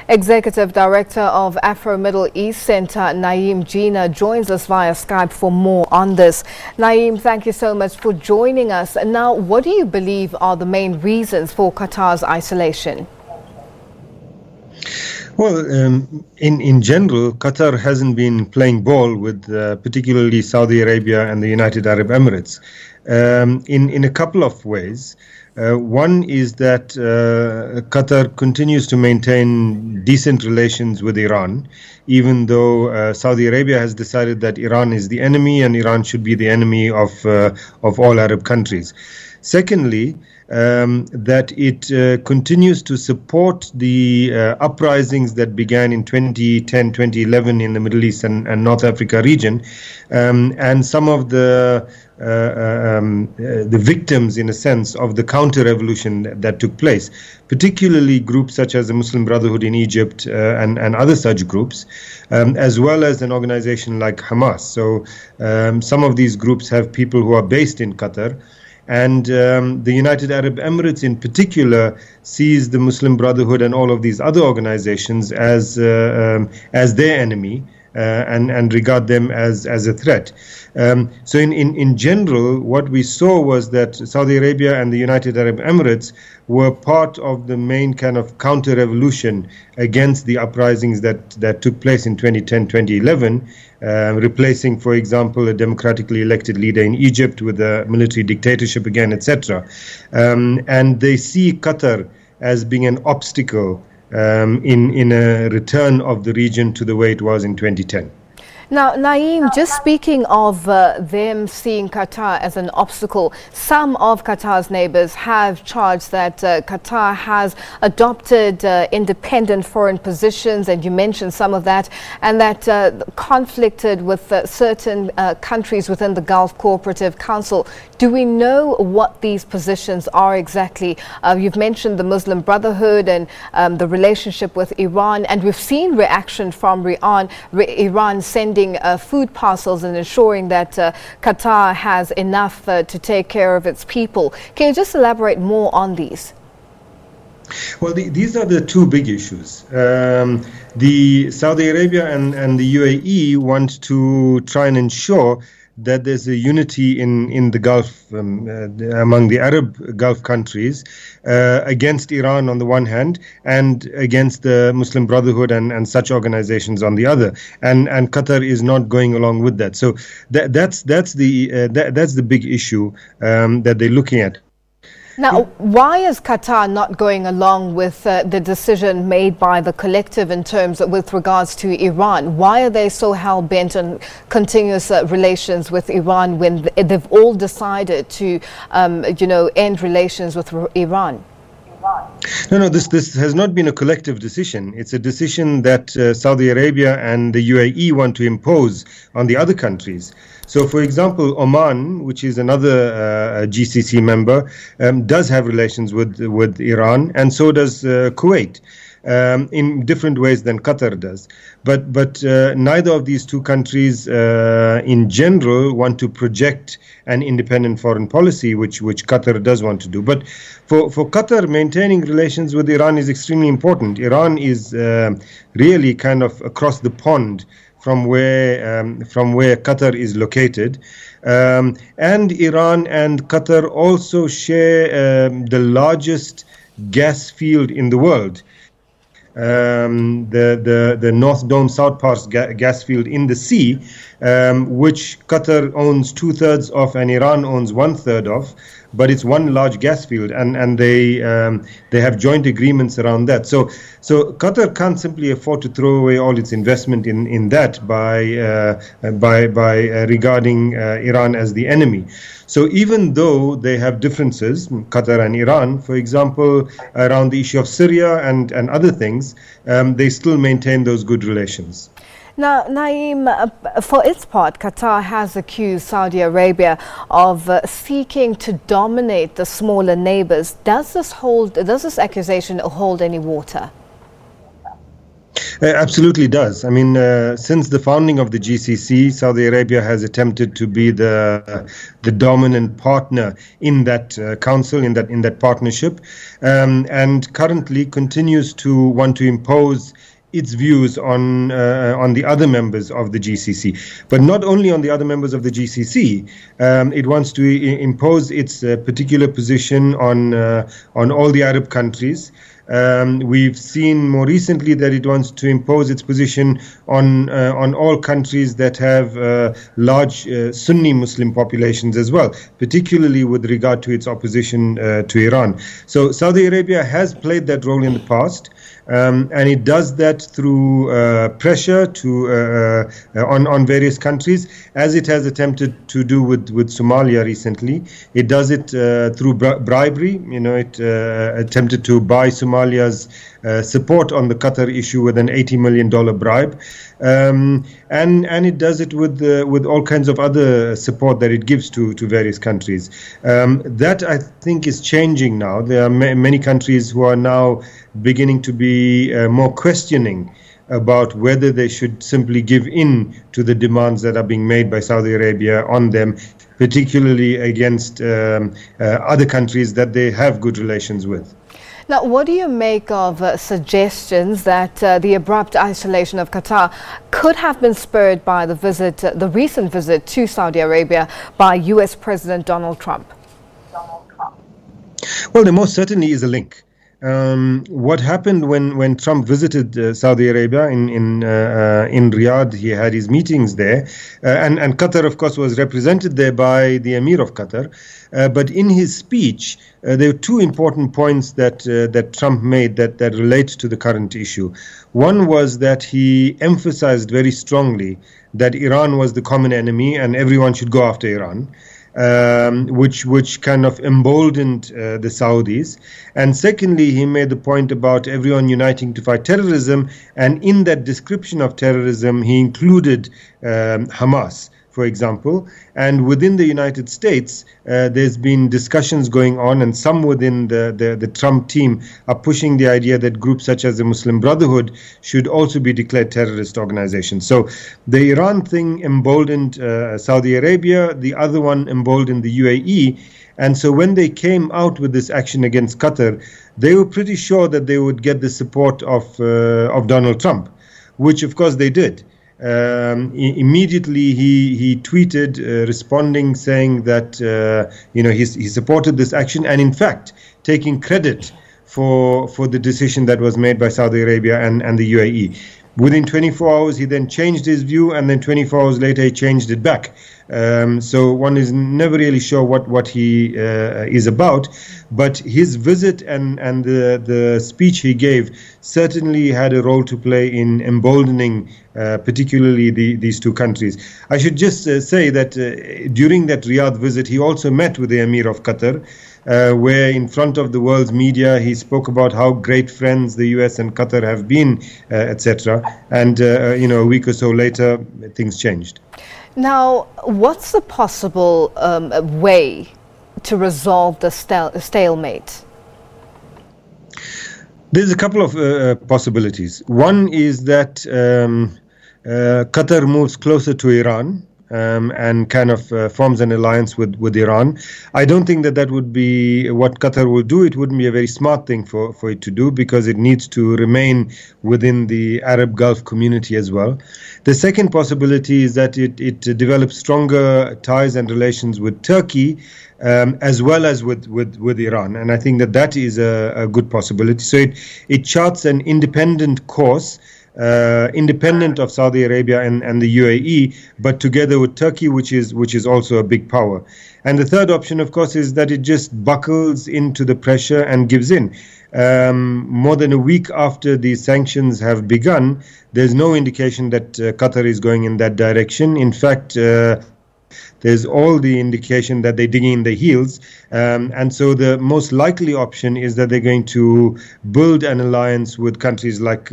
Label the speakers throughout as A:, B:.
A: Executive Director of Afro-Middle East Center, Naeem Jina, joins us via Skype for more on this. Naeem, thank you so much for joining us. Now, what do you believe are the main reasons for Qatar's isolation?
B: Well, in general, Qatar hasn't been playing ball with particularly Saudi Arabia and the United Arab Emirates in a couple of ways. One is that Qatar continues to maintain decent relations with Iran, even though Saudi Arabia has decided that Iran is the enemy and Iran should be the enemy of all Arab countries. Secondly, that it continues to support the uprisings that began in 2010, 2011 in the Middle East and North Africa region, and some of the victims, in a sense, of the counter-revolution that took place, particularly groups such as the Muslim Brotherhood in Egypt and other such groups, as well as an organization like Hamas. So some of these groups have people who are based in Qatar. And the United Arab Emirates in particular sees the Muslim Brotherhood and all of these other organizations as their enemy and regard them as a threat. So in general, what we saw was that Saudi Arabia and the United Arab Emirates were part of the main kind of counter-revolution against the uprisings that took place in 2010, 2011, replacing, for example, a democratically elected leader in Egypt with a military dictatorship again, etc. And they see Qatar as being an obstacle in a return of the region to the way it was in 2010.
A: Now, Naeem, just speaking of them seeing Qatar as an obstacle, some of Qatar's neighbors have charged that Qatar has adopted independent foreign positions, and you mentioned some of that, and that conflicted with certain countries within the Gulf Cooperative Council. Do we know what these positions are exactly? You've mentioned the Muslim Brotherhood and the relationship with Iran, and we've seen reaction from Iran sending food parcels and ensuring that Qatar has enough to take care of its people. Can you just elaborate more on these?
B: Well, these are the two big issues. The Saudi Arabia and the UAE want to try and ensure that there's a unity in the Gulf, among the Arab Gulf countries, against Iran on the one hand, and against the Muslim Brotherhood and such organizations on the other. And Qatar is not going along with that. So that's the big issue that they're looking at.
A: Now, why is Qatar not going along with the decision made by the collective in terms with regards to Iran? Why are they so hell-bent on continuous relations with Iran when they've all decided to, end relations with Iran?
B: No, this has not been a collective decision. It's a decision that Saudi Arabia and the UAE want to impose on the other countries. So, for example, Oman, which is another GCC member, does have relations with Iran, and so does Kuwait. In different ways than Qatar does. But neither of these two countries in general want to project an independent foreign policy, which Qatar does want to do. But for Qatar, maintaining relations with Iran is extremely important. Iran is really kind of across the pond from where Qatar is located. And Iran and Qatar also share the largest gas field in the world. The North Dome South Pars gas field in the sea, which Qatar owns 2/3 of and Iran owns 1/3 of, but it's one large gas field, and they have joint agreements around that. So Qatar can't simply afford to throw away all its investment in that by regarding Iran as the enemy. So even though they have differences, Qatar and Iran, for example, around the issue of Syria and other things, they still maintain those good relations.
A: Now, Naeem, for its part, Qatar has accused Saudi Arabia of seeking to dominate the smaller neighbors. Does this accusation hold any water?
B: Absolutely does. I mean, since the founding of the GCC, Saudi Arabia has attempted to be the dominant partner in that council, in that partnership, and currently continues to want to impose its views on the other members of the GCC, but not only on the other members of the GCC. It wants to impose its particular position on all the Arab countries. We've seen more recently that it wants to impose its position on all countries that have large Sunni Muslim populations as well, particularly with regard to its opposition to Iran. So Saudi Arabia has played that role in the past. And it does that through pressure on various countries, as it has attempted to do with Somalia recently. It does it through bribery. It attempted to buy Somalia's support on the Qatar issue with an $80 million bribe, and it does it with all kinds of other support that it gives to various countries. That, I think, is changing now. There are many countries who are now beginning to be more questioning about whether they should simply give in to the demands that are being made by Saudi Arabia on them, particularly against other countries that they have good relations with.
A: Now, what do you make of suggestions that the abrupt isolation of Qatar could have been spurred by the recent visit to Saudi Arabia by US President Donald Trump?
B: Well, there most certainly is a link. What happened when Trump visited Saudi Arabia in Riyadh? He had his meetings there, and Qatar, of course, was represented there by the Emir of Qatar. But in his speech, there were two important points that Trump made that relate to the current issue. One was that he emphasized very strongly that Iran was the common enemy and everyone should go after Iran. Which kind of emboldened the Saudis. And secondly, he made the point about everyone uniting to fight terrorism. And in that description of terrorism, he included Hamas, for example. And within the United States, there's been discussions going on, and some within the Trump team are pushing the idea that groups such as the Muslim Brotherhood should also be declared terrorist organizations. So the Iran thing emboldened Saudi Arabia, the other one emboldened the UAE. And so when they came out with this action against Qatar, they were pretty sure that they would get the support of Donald Trump, which of course they did. Immediately he tweeted responding, saying that he supported this action, and in fact taking credit for the decision that was made by Saudi Arabia and the UAE. Within 24 hours, he then changed his view, and then 24 hours later, he changed it back. So one is never really sure what he is about. But his visit and the speech he gave certainly had a role to play in emboldening particularly these two countries. I should just say that during that Riyadh visit, he also met with the Emir of Qatar, where in front of the world's media he spoke about how great friends the US and Qatar have been, etc. And a week or so later, things changed.
A: Now, what's the possible way to resolve the stalemate?
B: There's a couple of possibilities. One is that Qatar moves closer to Iran. And kind of forms an alliance with Iran. I don't think that would be what Qatar will do. It wouldn't be a very smart thing for it to do, because it needs to remain within the Arab Gulf community as well. The second possibility is that it develops stronger ties and relations with Turkey, as well as with Iran. And I think that is a good possibility. So it charts an independent course, independent of Saudi Arabia and the UAE, but together with Turkey, which is also a big power. And the third option, of course, is that it just buckles into the pressure and gives in. More than a week after these sanctions have begun, there's no indication that Qatar is going in that direction. In fact, there's all the indication that they're digging in their heels. And so the most likely option is that they're going to build an alliance with countries like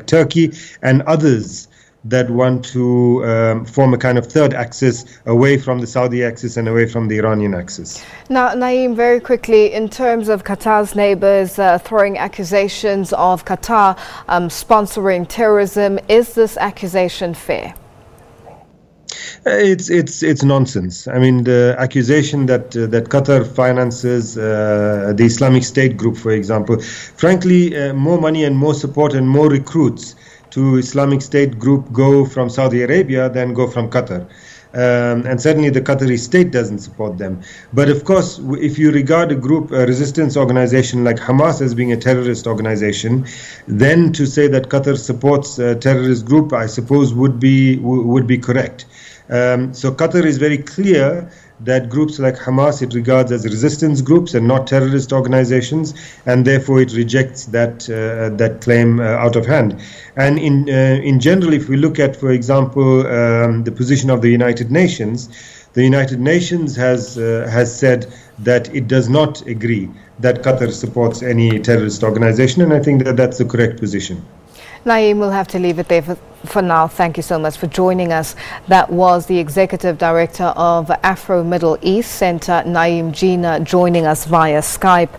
B: Turkey and others that want to form a kind of third axis away from the Saudi axis and away from the Iranian axis.
A: Now, Naeem, very quickly, in terms of Qatar's neighbors throwing accusations of Qatar sponsoring terrorism, is this accusation fair?
B: It's nonsense. I mean, the accusation that Qatar finances the Islamic State group, for example, frankly, more money and more support and more recruits to Islamic State group go from Saudi Arabia than go from Qatar. And certainly the Qatari state doesn't support them. But of course, if you regard a group, a resistance organization like Hamas as being a terrorist organization, then to say that Qatar supports a terrorist group, I suppose, would be correct. So Qatar is very clear that groups like Hamas it regards as resistance groups and not terrorist organizations, and therefore it rejects that claim out of hand. And in general, if we look at, for example, the position of the United Nations has said that it does not agree that Qatar supports any terrorist organization, and I think that that's the correct position.
A: Naeem, we'll have to leave it there for now. Thank you so much for joining us. That was the Executive Director of Afro-Middle East Center, Naeem Jina, joining us via Skype.